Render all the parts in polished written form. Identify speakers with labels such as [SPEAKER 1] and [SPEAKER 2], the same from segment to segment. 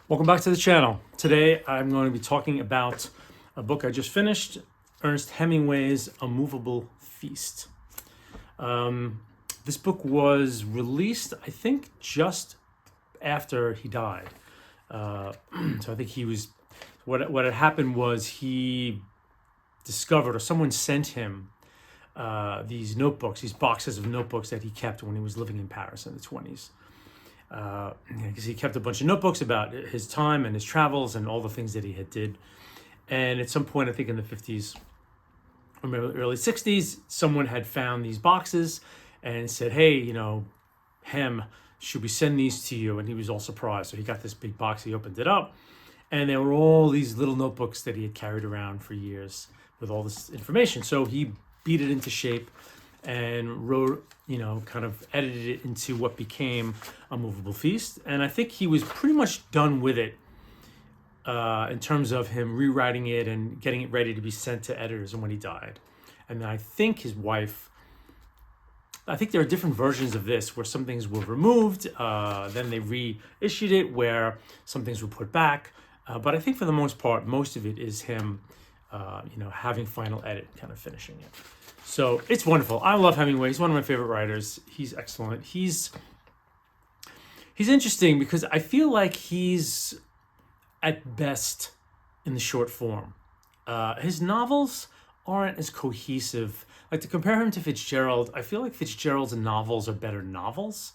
[SPEAKER 1] Welcome back to the channel. Today I'm going to be talking about a book I just finished, Ernest Hemingway's A Moveable Feast. This book was released, I think, just after he died. So I think what had happened was he discovered, or someone sent him these notebooks, these boxes of notebooks that he kept when he was living in Paris in the 20s. Because he kept a bunch of notebooks about his time and his travels and all the things that he had did. And at some point, I think in the 50s or maybe early 60s, someone had found these boxes and said, hey, Hem, should we send these to you? And he was all surprised. So he got this big box, he opened it up, and there were all these little notebooks that he had carried around for years with all this information. So he beat it into shape and wrote, kind of edited it into what became A Moveable Feast. And I think he was pretty much done with it in terms of him rewriting it and getting it ready to be sent to editors and when he died. And then I think his wife, I think there are different versions of this where some things were removed, then they reissued it where some things were put back. But I think for the most part, most of it is him, having final edit, kind of finishing it. So it's wonderful. I love Hemingway. He's one of my favorite writers. He's excellent. He's interesting because I feel like he's at best in the short form. His novels aren't as cohesive. Like, to compare him to Fitzgerald, I feel like Fitzgerald's novels are better novels.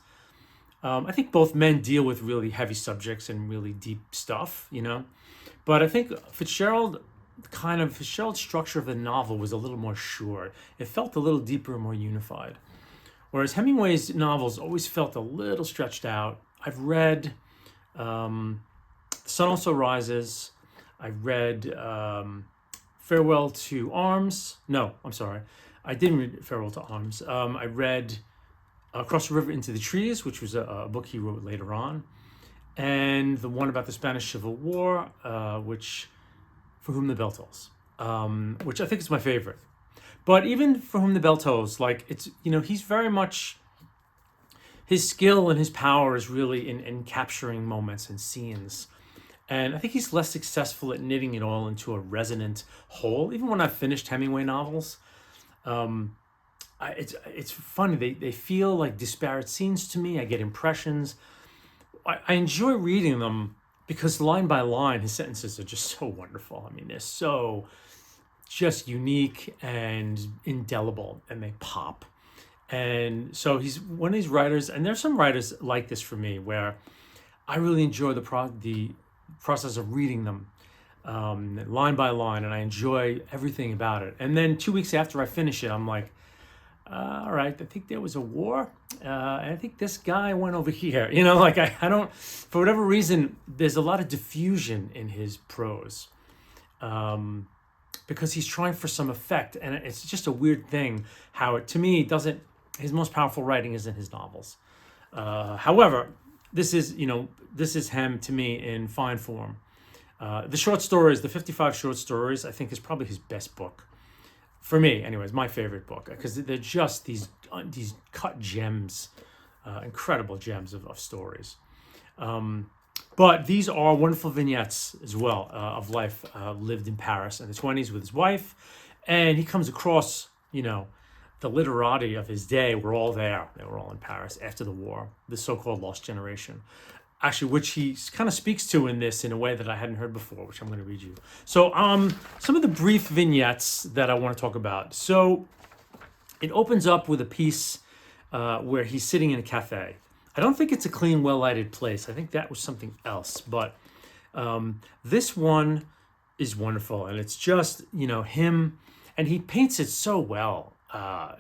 [SPEAKER 1] I think both men deal with really heavy subjects and really deep stuff, But I think Fitzgerald's structure of the novel was a little more sure. It felt a little deeper and more unified. Whereas Hemingway's novels always felt a little stretched out. I've read The Sun Also Rises. I read Farewell to Arms. No, I'm sorry. I didn't read Farewell to Arms. I read Across the River into the Trees, which was a book he wrote later on. And the one about the Spanish Civil War, For Whom the Bell Tolls, which I think is my favorite. But even For Whom the Bell Tolls, he's very much, his skill and his power is really in capturing moments and scenes. And I think he's less successful at knitting it all into a resonant whole. Even when I've finished Hemingway novels, it's funny. They feel like disparate scenes to me. I get impressions. I enjoy reading them because line by line, his sentences are just so wonderful. I mean, they're so just unique and indelible, and they pop. And so he's one of these writers, and there's some writers like this for me, where I really enjoy the process of reading them line by line, and I enjoy everything about it. And then 2 weeks after I finish it, I'm like, all right, I think there was a war, and I think this guy went over here. I don't, for whatever reason, there's a lot of diffusion in his prose, because he's trying for some effect, and it's just a weird thing how it, to me, doesn't, his most powerful writing is in his novels. However, this is him to me in fine form. The short stories, the 55 short stories, I think is probably his best book. For me, anyways, my favorite book, because they're just these cut gems, incredible gems of stories. But these are wonderful vignettes as well of life lived in Paris in the 20s with his wife. And he comes across, the literati of his day were all there. They were all in Paris after the war, the so-called lost generation. Actually, which he kind of speaks to in this in a way that I hadn't heard before, which I'm going to read you. So some of the brief vignettes that I want to talk about. So it opens up with a piece where he's sitting in a cafe. I don't think it's a clean, well-lighted place. I think that was something else. But this one is wonderful. And it's just, him, and he paints it so well.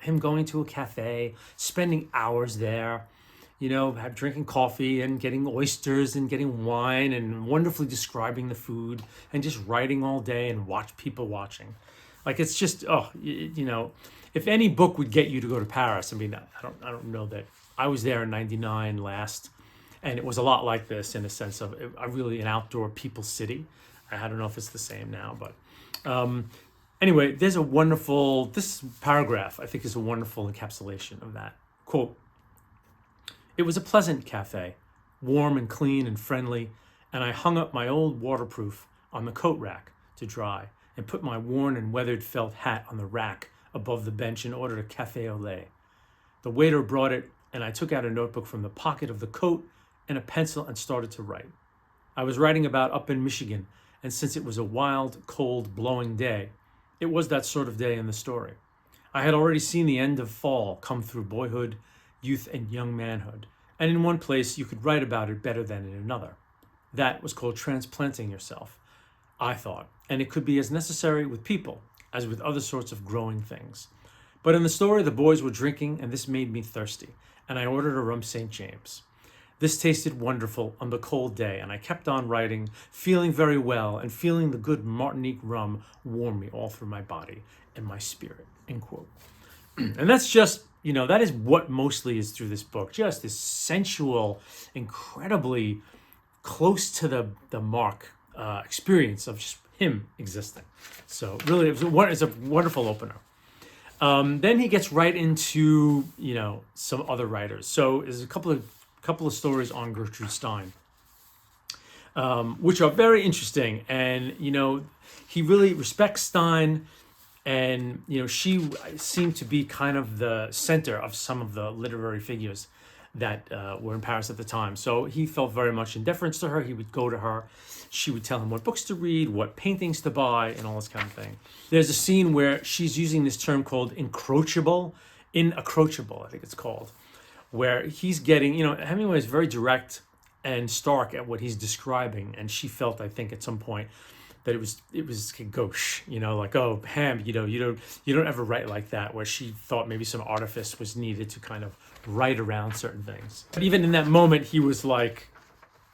[SPEAKER 1] Him going to a cafe, spending hours there, drinking coffee and getting oysters and getting wine and wonderfully describing the food and just writing all day and people watching. Like, it's just, if any book would get you to go to Paris, I mean, I don't know that. I was there in 99 last, and it was a lot like this in a sense of really an outdoor people city. I don't know if it's the same now, but anyway, there's this paragraph I think is a wonderful encapsulation of that. Quote, "It was a pleasant cafe, warm and clean and friendly, and I hung up my old waterproof on the coat rack to dry and put my worn and weathered felt hat on the rack above the bench and ordered a cafe au lait. The waiter brought it, and I took out a notebook from the pocket of the coat and a pencil and started to write. I was writing about up in Michigan, and since it was a wild, cold, blowing day, it was that sort of day in the story. I had already seen the end of fall come through boyhood, youth, and young manhood, and in one place you could write about it better than in another. That was called transplanting yourself, I thought, and it could be as necessary with people as with other sorts of growing things. But in the story, the boys were drinking, and this made me thirsty, and I ordered a rum St. James. This tasted wonderful on the cold day, and I kept on writing, feeling very well, and feeling the good Martinique rum warm me all through my body and my spirit, end quote. And that's just, that is what mostly is through this book, just this sensual, incredibly close to the mark experience of just him existing. So really, it's a wonderful opener. Then he gets right into, some other writers. So there's a couple of stories on Gertrude Stein, which are very interesting. And, he really respects Stein. And, she seemed to be kind of the center of some of the literary figures that were in Paris at the time. So he felt very much in deference to her. He would go to her. She would tell him what books to read, what paintings to buy, and all this kind of thing. There's a scene where she's using this term called inapproachable, I think it's called, where he's getting, Hemingway is very direct and stark at what he's describing. And she felt, I think, at some point that it was gauche, like, oh, Ham, you don't ever write like that, where she thought maybe some artifice was needed to kind of write around certain things. But even in that moment, he was like,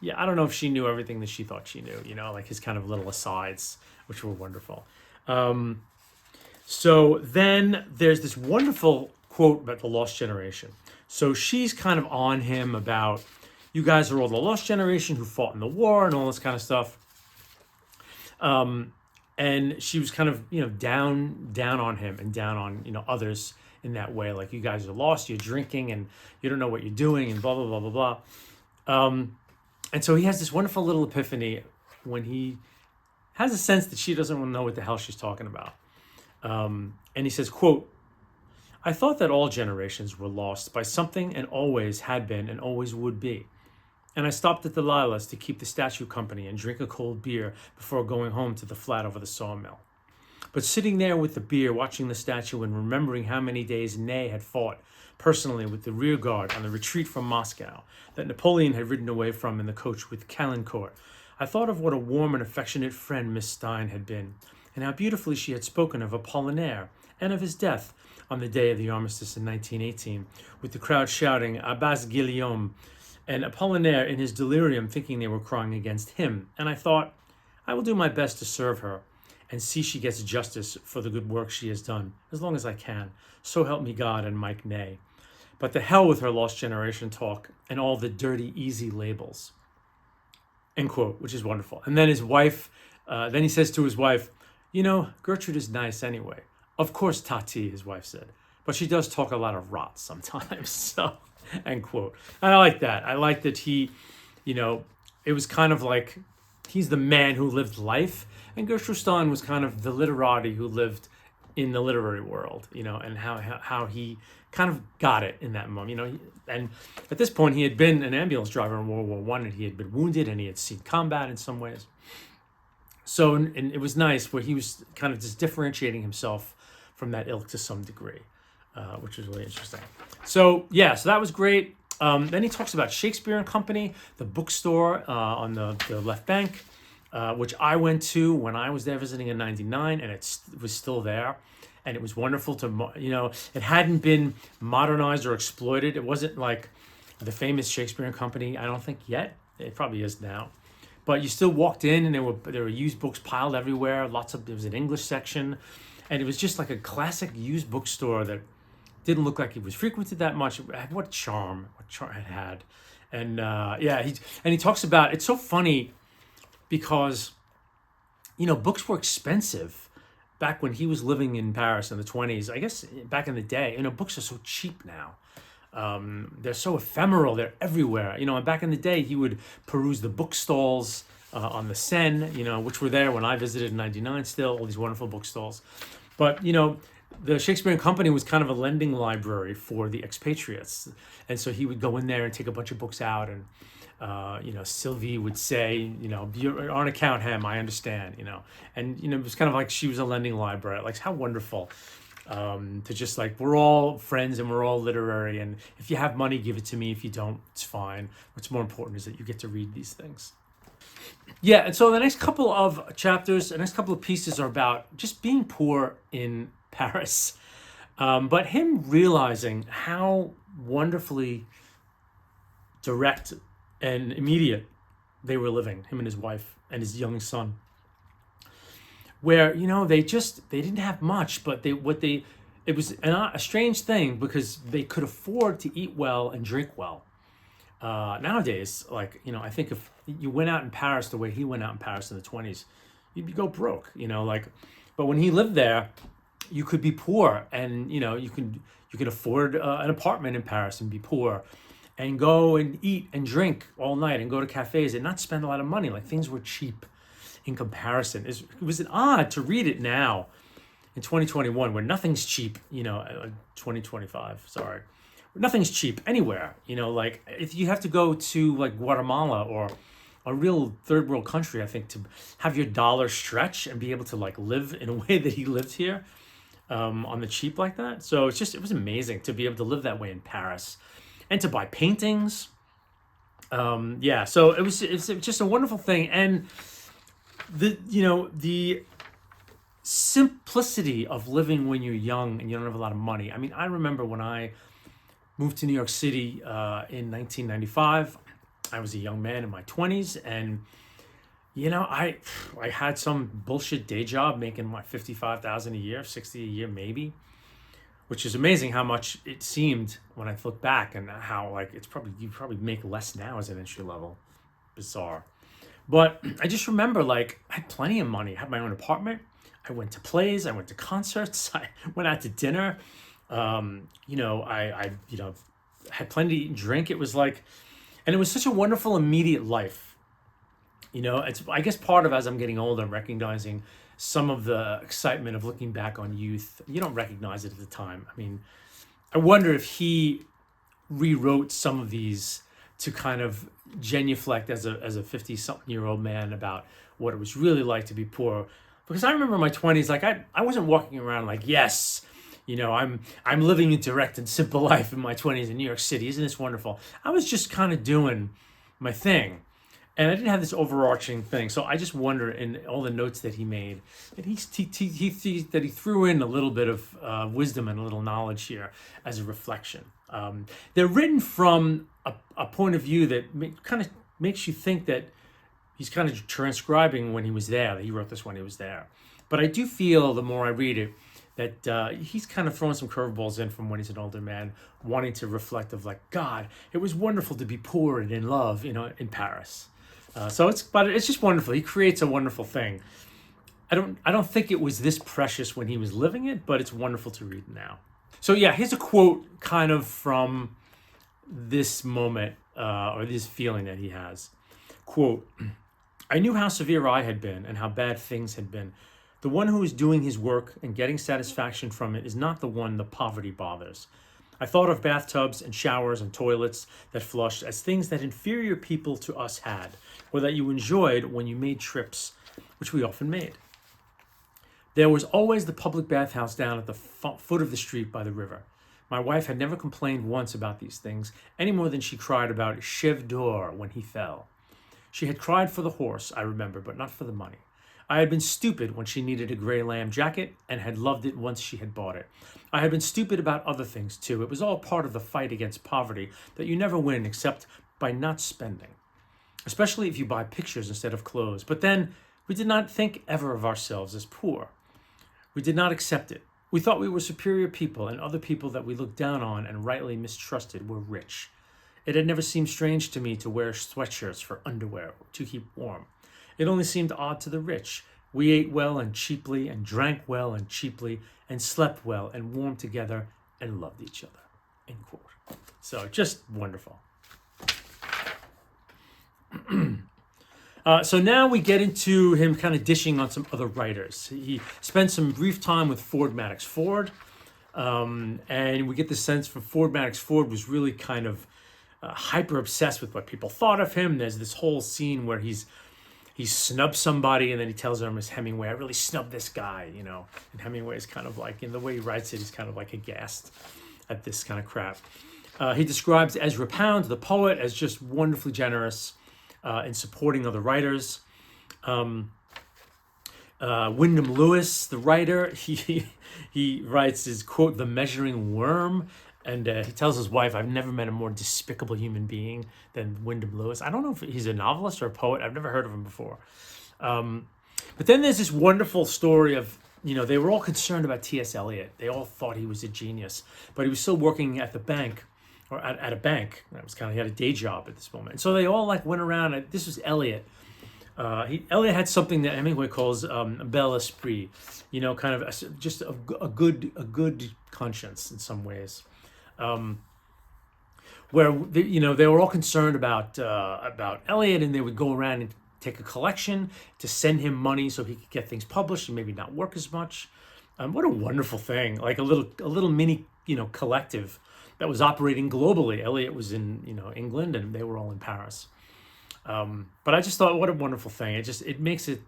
[SPEAKER 1] yeah, I don't know if she knew everything that she thought she knew, like his kind of little asides, which were wonderful. So then there's this wonderful quote about the lost generation. So she's kind of on him about, you guys are all the lost generation who fought in the war and all this kind of stuff. And she was kind of, down on him and down on, others in that way. Like, you guys are lost, you're drinking and you don't know what you're doing and blah, blah, blah, blah, blah. And so he has this wonderful little epiphany when he has a sense that she doesn't know what the hell she's talking about. And he says, quote, I thought that all generations were lost by something and always had been and always would be. And I stopped at the Lilas to keep the statue company and drink a cold beer before going home to the flat over the sawmill. But sitting there with the beer, watching the statue and remembering how many days Ney had fought personally with the rear guard on the retreat from Moscow that Napoleon had ridden away from in the coach with Caulaincourt, I thought of what a warm and affectionate friend Miss Stein had been, and how beautifully she had spoken of Apollinaire and of his death on the day of the armistice in 1918, with the crowd shouting, Abbas Guillaume, and Apollinaire in his delirium thinking they were crying against him. And I thought, I will do my best to serve her and see she gets justice for the good work she has done, as long as I can. So help me God and Mike Ney. But the hell with her lost generation talk and all the dirty, easy labels. End quote, which is wonderful. And then his wife, then he says to his wife, Gertrude is nice anyway. Of course, Tati, his wife said, but she does talk a lot of rot sometimes. So, end quote. And I like that. I like that he, it was kind of like he's the man who lived life, and Gertrude Stein was kind of the literati who lived in the literary world, and how he kind of got it in that moment, and at this point he had been an ambulance driver in World War I, and he had been wounded and he had seen combat in some ways. So, and it was nice where he was kind of just differentiating himself from that ilk to some degree, which was really interesting. So that was great. Then he talks about Shakespeare and Company, the bookstore on the left bank, which I went to when I was there visiting in '99, and it was still there. And it was wonderful to, it hadn't been modernized or exploited. It wasn't like the famous Shakespeare and Company, I don't think yet. It probably is now. But you still walked in and there were used books piled everywhere. There was an English section. And it was just like a classic used bookstore that didn't look like it was frequented that much. What charm it had. And he talks about, it's so funny because, books were expensive. Back when he was living in Paris in the 20s, I guess back in the day, books are so cheap now. They're so ephemeral, they're everywhere. And back in the day, he would peruse the book stalls on the Seine, which were there when I visited in '99. Still, all these wonderful bookstores. But the Shakespeare and Company was kind of a lending library for the expatriates, and so he would go in there and take a bunch of books out, and Sylvie would say, you're on account, Hem, I understand, and it was kind of like she was a lending library. Like, how wonderful to just like, we're all friends and we're all literary, and if you have money, give it to me. If you don't, it's fine. What's more important is that you get to read these things. Yeah, and so the next couple of chapters, the next couple of pieces are about just being poor in Paris, but him realizing how wonderfully direct and immediate they were living, him and his wife and his young son, where they didn't have much, but it was a strange thing because they could afford to eat well and drink well. Nowadays, like, I think if you went out in Paris the way he went out in Paris in the 20s, you'd go broke, but when he lived there, you could be poor, and you could afford an apartment in Paris and be poor, and go and eat and drink all night and go to cafes and not spend a lot of money. Like, things were cheap in comparison. It was odd to read it now in 2021 where nothing's cheap, 2025, sorry. Nothing's cheap anywhere, like if you have to go to like Guatemala or a real third world country, I think, to have your dollar stretch and be able to like live in a way that he lived here on the cheap like that. So it was amazing to be able to live that way in Paris and to buy paintings. So it's just a wonderful thing. And the simplicity of living when you're young and you don't have a lot of money. I mean, I remember when I moved to New York City in 1995. I was a young man in my 20s, and I had some bullshit day job making my $55,000 a year, $60 a year maybe, which is amazing how much it seemed when I look back, and how like you probably make less now as an entry level. Bizarre. But I just remember, like, I had plenty of money. I had my own apartment. I went to plays. I went to concerts. I went out to dinner. I had plenty to eat and drink. It was like, and it was such a wonderful, immediate life. It's, I guess, part of, as I'm getting older, I'm recognizing some of the excitement of looking back on youth. You don't recognize it at the time. I mean, I wonder if he rewrote some of these to kind of genuflect as a 50-something-year-old man about what it was really like to be poor. Because I remember in my 20s, like I wasn't walking around like, yes, I'm living a direct and simple life in my 20s in New York City. Isn't this wonderful? I was just kind of doing my thing. And I didn't have this overarching thing. So I just wonder, in all the notes that he made, that he threw in a little bit of wisdom and a little knowledge here as a reflection. They're written from a point of view that kind of makes you think that he's kind of transcribing when he was there, that he wrote this when he was there. But I do feel, the more I read it, that he's kind of throwing some curveballs in from when he's an older man, wanting to reflect of like, God, it was wonderful to be poor and in love, in Paris. But it's just wonderful. He creates a wonderful thing. I don't think it was this precious when he was living it, but it's wonderful to read now. So yeah, here's a quote kind of from this moment, or this feeling that he has. Quote, I knew how severe I had been and how bad things had been. The one who is doing his work and getting satisfaction from it is not the one the poverty bothers. I thought of bathtubs and showers and toilets that flushed as things that inferior people to us had, or that you enjoyed when you made trips, which we often made. There was always the public bathhouse down at the foot of the street by the river. My wife had never complained once about these things, any more than she cried about Chef d'Or when he fell. She had cried for the horse, I remember, but not for the money. I had been stupid when she needed a gray lamb jacket and had loved it once she had bought it. I had been stupid about other things too. It was all part of the fight against poverty that you never win except by not spending, especially if you buy pictures instead of clothes. But then we did not think ever of ourselves as poor. We did not accept it. We thought we were superior people, and other people that we looked down on and rightly mistrusted were rich. It had never seemed strange to me to wear sweatshirts for underwear to keep warm. It only seemed odd to the rich. We ate well and cheaply, and drank well and cheaply, and slept well and warmed together and loved each other. End quote. So just wonderful. So now we get into him kind of dishing on some other writers. He spent some brief time with Ford Madox Ford, and we get the sense from Ford Madox Ford was really kind of hyper obsessed with what people thought of him. There's this whole scene where he snubs somebody, and then he tells Ernest Hemingway, "I really snubbed this guy," you know. And Hemingway is kind of like, in the way he writes it, he's kind of like aghast at this kind of crap. He describes Ezra Pound, the poet, as just wonderfully generous in supporting other writers. Wyndham Lewis, the writer, he writes his quote, "The Measuring Worm," and he tells his wife, "I've never met a more despicable human being than Wyndham Lewis." I don't know if he's a novelist or a poet. I've never heard of him before. But then there's this wonderful story of, they were all concerned about T.S. Eliot. They all thought he was a genius, but he was still working at the bank, or at a bank. That was he had a day job at this moment. And so they all went around, this was Eliot. Eliot had something that Hemingway calls bel esprit, kind of just a good conscience in some ways, where they were all concerned about Eliot, and they would go around and take a collection to send him money so he could get things published and maybe not work as much. What a wonderful thing! Like a little mini collective that was operating globally. Eliot was in England, and they were all in Paris. But I just thought, what a wonderful thing. It makes it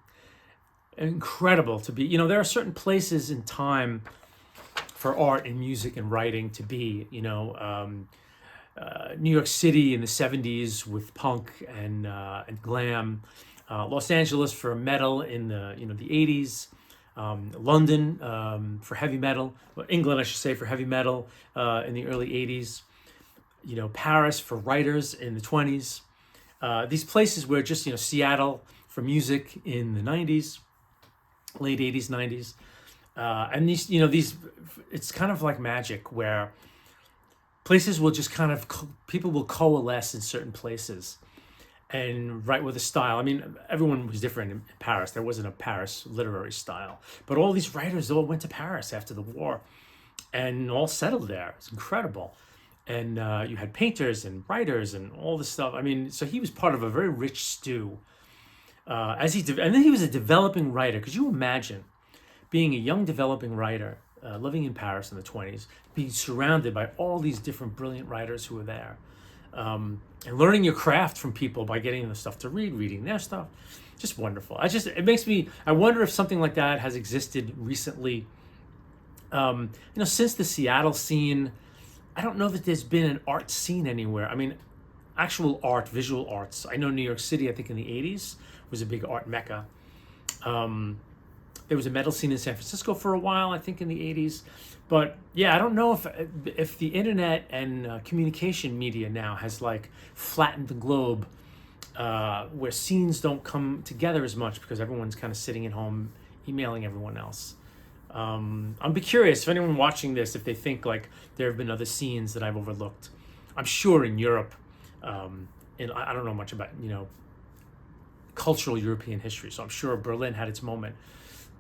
[SPEAKER 1] incredible to be, there are certain places in time for art and music and writing to be, New York City in the 70s with punk and glam, Los Angeles for metal in the 80s, London for heavy metal, England, I should say, for heavy metal in the early 80s, Paris for writers in the 20s. These places where just, Seattle for music in the 90s, late 80s, 90s. And these, it's kind of like magic where places will just kind of, people will coalesce in certain places and write with a style. I mean, everyone was different in Paris. There wasn't a Paris literary style. But all these writers all went to Paris after the war and all settled there. It's incredible. And you had painters and writers and all this stuff. I mean, so he was part of a very rich stew. And then he was a developing writer. Could you imagine being a young developing writer, living in Paris in the 20s, being surrounded by all these different brilliant writers who were there, and learning your craft from people by getting the stuff to reading their stuff? Just wonderful. It makes me, I wonder if something like that has existed recently. Since the Seattle scene, I don't know that there's been an art scene anywhere. I mean, actual art, visual arts. I know New York City, I think in the 80s, was a big art mecca. There was a metal scene in San Francisco for a while, I think in the 80s. But yeah, I don't know if the internet and communication media now has flattened the globe, where scenes don't come together as much because everyone's kind of sitting at home emailing everyone else. I'd be curious if anyone watching this, if they think there have been other scenes that I've overlooked. I'm sure in Europe, and I don't know much about, cultural European history. So I'm sure Berlin had its moment,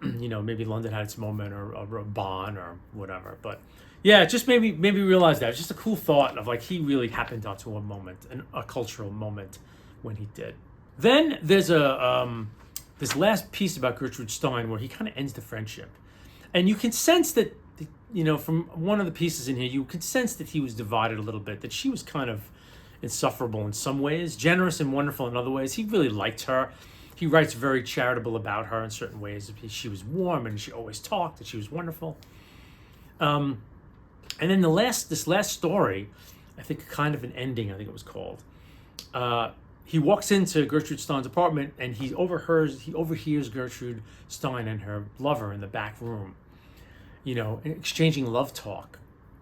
[SPEAKER 1] maybe London had its moment, or Bonn or whatever. But yeah, just maybe realize that. It's just a cool thought of he really happened onto a moment, a cultural moment when he did. Then there's this last piece about Gertrude Stein where he kind of ends the friendship. And you can sense that, from one of the pieces in here, you can sense that he was divided a little bit, that she was kind of insufferable in some ways, generous and wonderful in other ways. He really liked her. He writes very charitable about her in certain ways. She was warm and she always talked and she was wonderful. And then this last story, I think kind of an ending, I think it was called. He walks into Gertrude Stein's apartment and he overhears Gertrude Stein and her lover in the back room, exchanging love talk.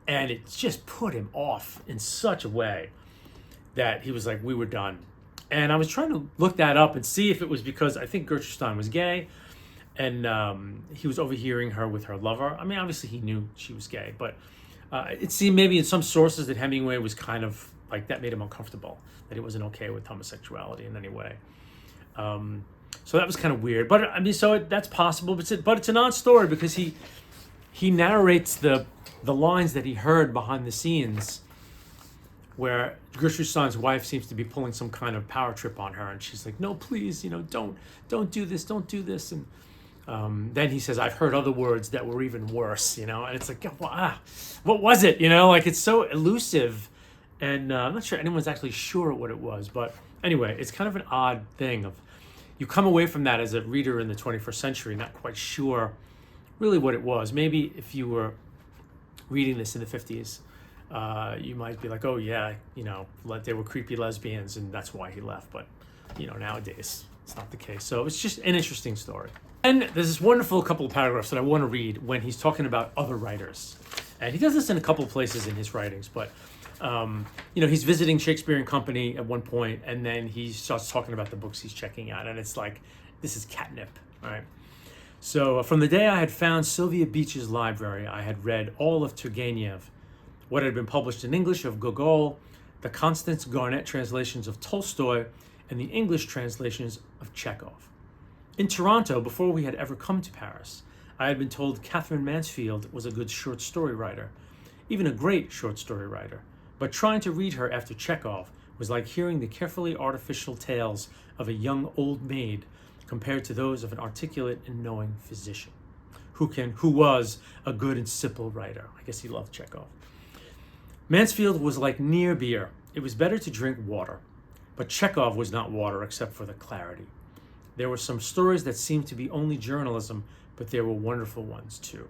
[SPEAKER 1] And it just put him off in such a way that he was like, we were done. And I was trying to look that up and see if it was because I think Gertrude Stein was gay and he was overhearing her with her lover. I mean, obviously he knew she was gay, but it seemed maybe in some sources that Hemingway was kind of that made him uncomfortable, that he wasn't okay with homosexuality in any way. So that was kind of weird. But I mean, that's possible, but it's an odd story because he narrates the lines that he heard behind the scenes where Gertrude wife seems to be pulling some kind of power trip on her, and she's like, "No, please, don't do this, don't do this." And then he says, "I've heard other words that were even worse," and it's like, what was it? Like it's so elusive, and I'm not sure anyone's actually sure what it was, but anyway, it's kind of an odd thing of you come away from that as a reader in the 21st century, not quite sure really what it was. Maybe if you were reading this in the 50s, you might be like, oh yeah, they were creepy lesbians and that's why he left. But nowadays it's not the case. So it's just an interesting story. And there's this wonderful couple of paragraphs that I want to read when he's talking about other writers. And he does this in a couple of places in his writings, but he's visiting Shakespeare & Company at one point, and then he starts talking about the books he's checking out, and it's like, this is catnip, right? So from the day I had found Sylvia Beach's library, I had read all of Turgenev, what had been published in English of Gogol, the Constance Garnett translations of Tolstoy, and the English translations of Chekhov. In Toronto, before we had ever come to Paris, I had been told Catherine Mansfield was a good short story writer, even a great short story writer. But trying to read her after Chekhov was like hearing the carefully artificial tales of a young old maid compared to those of an articulate and knowing physician, who was a good and simple writer. I guess he loved Chekhov. Mansfield was like near beer. It was better to drink water. But Chekhov was not water except for the clarity. There were some stories that seemed to be only journalism, but there were wonderful ones too.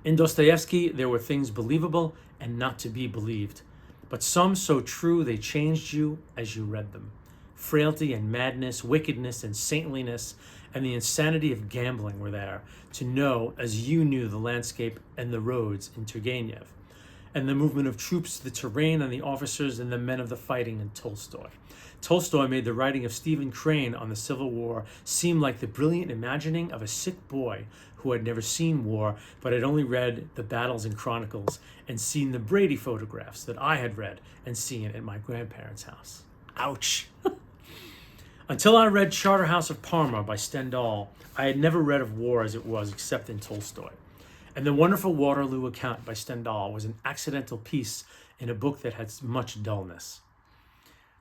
[SPEAKER 1] In Dostoevsky, there were things believable and not to be believed, but some so true they changed you as you read them. Frailty and madness, wickedness and saintliness, and the insanity of gambling were there to know as you knew the landscape and the roads in Turgenev, and the movement of troops, the terrain and the officers and the men of the fighting in Tolstoy. Tolstoy made the writing of Stephen Crane on the Civil War seem like the brilliant imagining of a sick boy who had never seen war, but had only read the battles and chronicles and seen the Brady photographs that I had read and seen at my grandparents' house. Ouch. Until I read Charterhouse of Parma by Stendhal, I had never read of war as it was except in Tolstoy. And the wonderful Waterloo account by Stendhal was an accidental piece in a book that had much dullness.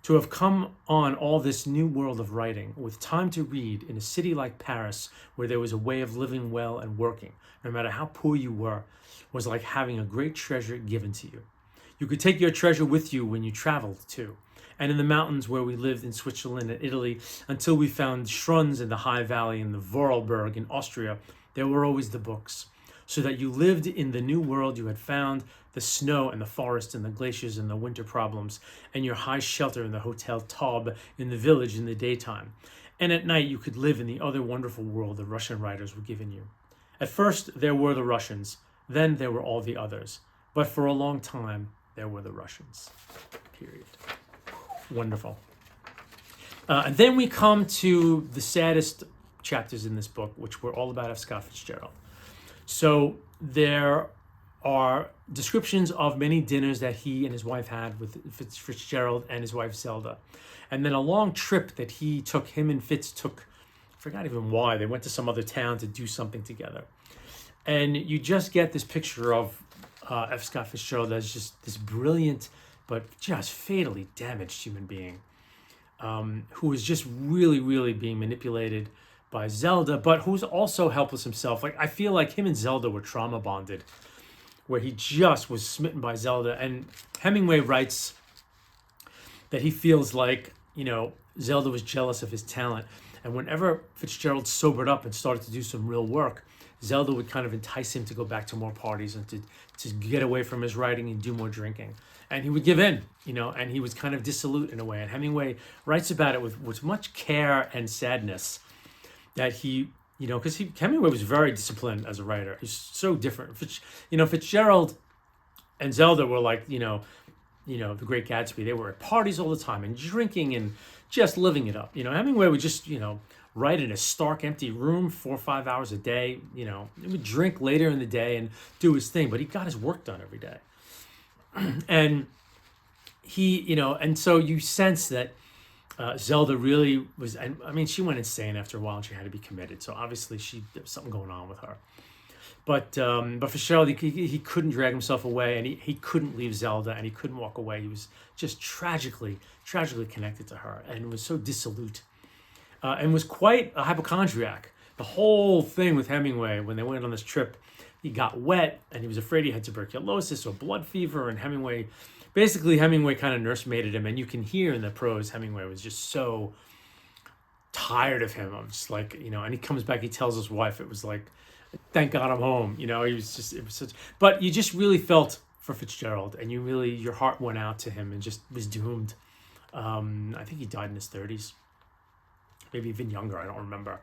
[SPEAKER 1] To have come on all this new world of writing, with time to read in a city like Paris, where there was a way of living well and working, no matter how poor you were, was like having a great treasure given to you. You could take your treasure with you when you traveled too. And in the mountains where we lived in Switzerland and Italy, until we found Schruns in the High Valley and the Vorarlberg in Austria, there were always the books. So that you lived in the new world you had found, the snow and the forest and the glaciers and the winter problems, and your high shelter in the Hotel Taube in the village in the daytime. And at night you could live in the other wonderful world the Russian writers were giving you. At first there were the Russians, then there were all the others. But for a long time, there were the Russians. Period. Wonderful. And then we come to the saddest chapters in this book, which were all about F. Scott Fitzgerald. So there are descriptions of many dinners that he and his wife had with Fitzgerald and his wife Zelda. And then a long trip that him and Fitz took, I forgot even why, they went to some other town to do something together. And you just get this picture of F. Scott Fitzgerald as just this brilliant, but just fatally damaged human being who was just really, really being manipulated by Zelda, but who's also helpless himself. Like, I feel like him and Zelda were trauma bonded, where he just was smitten by Zelda. And Hemingway writes that he feels like, Zelda was jealous of his talent. And whenever Fitzgerald sobered up and started to do some real work, Zelda would kind of entice him to go back to more parties and to get away from his writing and do more drinking. And he would give in, and he was kind of dissolute in a way. And Hemingway writes about it with much care and sadness. That he, because Hemingway was very disciplined as a writer. He's so different. Fitzgerald and Zelda were like, The Great Gatsby. They were at parties all the time and drinking and just living it up. Hemingway would just, write in a stark, empty room 4 or 5 hours a day. He would drink later in the day and do his thing, but he got his work done every day. And he, and so you sense that Zelda really was, she went insane after a while and she had to be committed. So obviously there was something going on with her. But for Cheryl, he couldn't drag himself away, and he couldn't leave Zelda, and he couldn't walk away. He was just tragically connected to her, and was so dissolute, and was quite a hypochondriac. The whole thing with Hemingway, when they went on this trip, he got wet, and he was afraid he had tuberculosis or blood fever, and Hemingway kind of nursemaided him, and you can hear in the prose Hemingway was just so tired of him. I'm just like, and he comes back, he tells his wife, it was like, thank God I'm home. He was just, it was such, but you just really felt for Fitzgerald, and your heart went out to him and just was doomed. I think he died in his 30s, maybe even younger, I don't remember.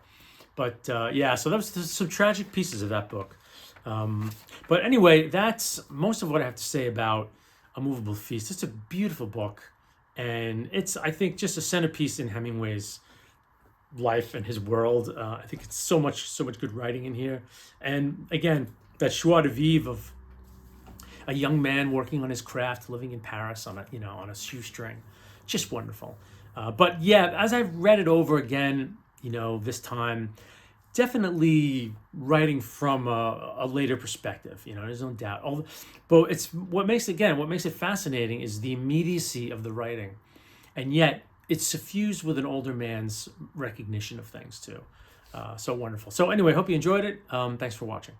[SPEAKER 1] But yeah, so there's some tragic pieces of that book. But anyway, that's most of what I have to say about A Movable Feast. It's a beautiful book, and it's, I think, just a centerpiece in Hemingway's life and his world. I think it's so much good writing in here, and again, that joie de vivre of a young man working on his craft, living in Paris on a shoestring, just wonderful. But yeah, as I've read it over again, this time, definitely writing from a later perspective. There's no doubt. But it's what makes it fascinating is the immediacy of the writing, and yet it's suffused with an older man's recognition of things too. So wonderful. So anyway, hope you enjoyed it. Thanks for watching.